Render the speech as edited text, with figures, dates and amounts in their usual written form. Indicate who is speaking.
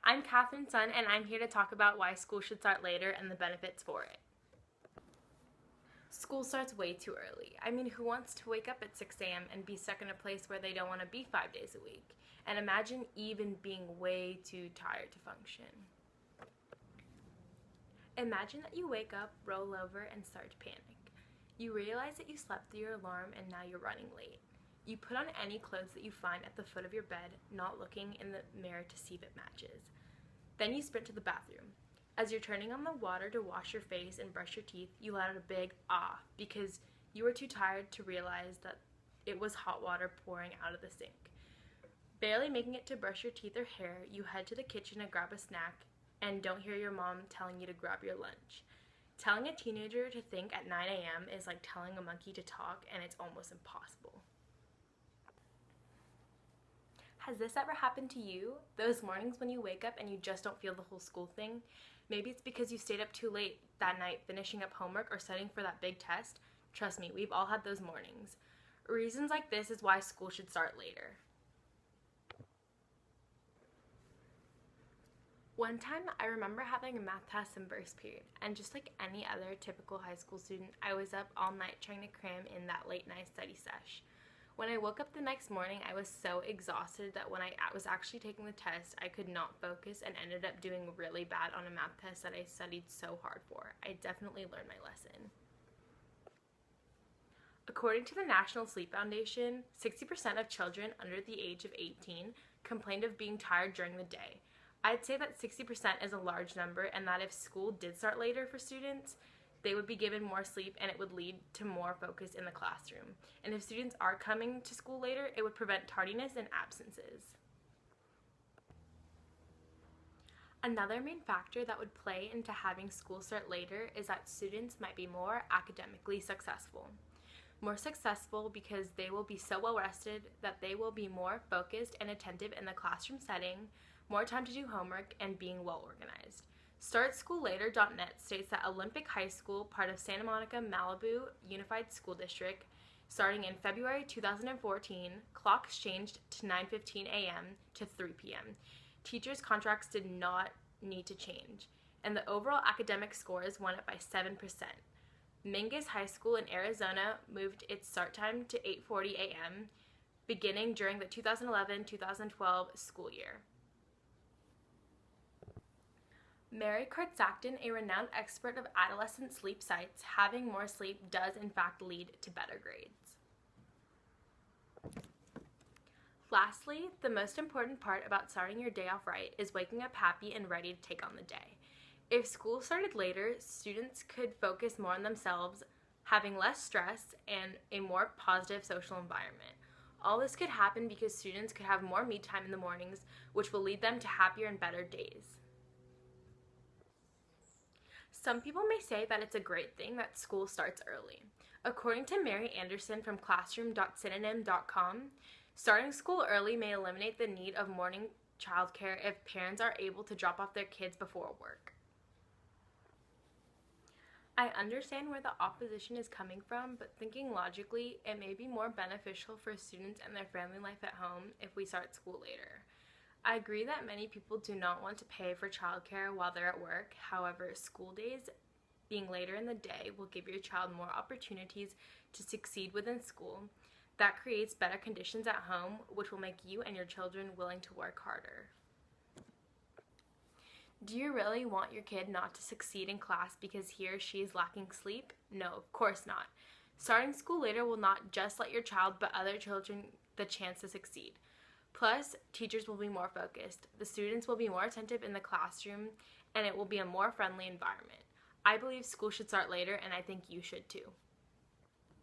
Speaker 1: I'm Catherine Sun, and I'm here to talk about why school should start later and the benefits for it. School starts way too early. I mean, who wants to wake up at 6 a.m. and be stuck in a place where they don't want to be 5 days a week? And imagine even being way too tired to function. Imagine that you wake up, roll over, and start to panic. You realize that you slept through your alarm and now you're running late. You put on any clothes that you find at the foot of your bed, not looking in the mirror to see if it matches. Then you sprint to the bathroom. As you're turning on the water to wash your face and brush your teeth, you let out a big ah because you were too tired to realize that it was hot water pouring out of the sink. Barely making it to brush your teeth or hair, you head to the kitchen and grab a snack and don't hear your mom telling you to grab your lunch. Telling a teenager to think at 9 a.m. is like telling a monkey to talk, and it's almost impossible. Has this ever happened to you? Those mornings when you wake up and you just don't feel the whole school thing? Maybe it's because you stayed up too late that night finishing up homework or studying for that big test. Trust me, we've all had those mornings. Reasons like this is why school should start later. One time, I remember having a math test in first period, and just like any other typical high school student, I was up all night trying to cram in that late night study sesh. When I woke up the next morning, I was so exhausted that when I was actually taking the test, I could not focus and ended up doing really bad on a math test that I studied so hard for. I definitely learned my lesson. According to the National Sleep Foundation, 60% of children under the age of 18 complained of being tired during the day. I'd say that 60% is a large number, and that if school did start later for students, they would be given more sleep and it would lead to more focus in the classroom. And if students are coming to school later, it would prevent tardiness and absences. Another main factor that would play into having school start later is that students might be more academically successful. More successful because they will be so well rested that they will be more focused and attentive in the classroom setting, more time to do homework, and being well organized. StartSchoolLater.net states that Olympic High School, part of Santa Monica Malibu Unified School District, starting in February 2014, clocks changed to 9:15 a.m. to 3 p.m. Teachers' contracts did not need to change, and the overall academic scores went up by 7%. Mingus High School in Arizona moved its start time to 8:40 a.m., beginning during the 2011-2012 school year. Mary Kurtzakton, a renowned expert of adolescent sleep sites, having more sleep does in fact lead to better grades. Lastly, the most important part about starting your day off right is waking up happy and ready to take on the day. If school started later, students could focus more on themselves, having less stress and a more positive social environment. All this could happen because students could have more me time in the mornings, which will lead them to happier and better days. Some people may say that it's a great thing that school starts early. According to Mary Anderson from classroom.synonym.com, starting school early may eliminate the need of morning childcare if parents are able to drop off their kids before work. I understand where the opposition is coming from, but thinking logically, it may be more beneficial for students and their family life at home if we start school later. I agree that many people do not want to pay for childcare while they're at work. However, school days being later in the day will give your child more opportunities to succeed within school. That creates better conditions at home, which will make you and your children willing to work harder. Do you really want your kid not to succeed in class because he or she is lacking sleep? No, of course not. Starting school later will not just let your child but other children the chance to succeed. Plus, teachers will be more focused, the students will be more attentive in the classroom, and it will be a more friendly environment. I believe school should start later, and I think you should too.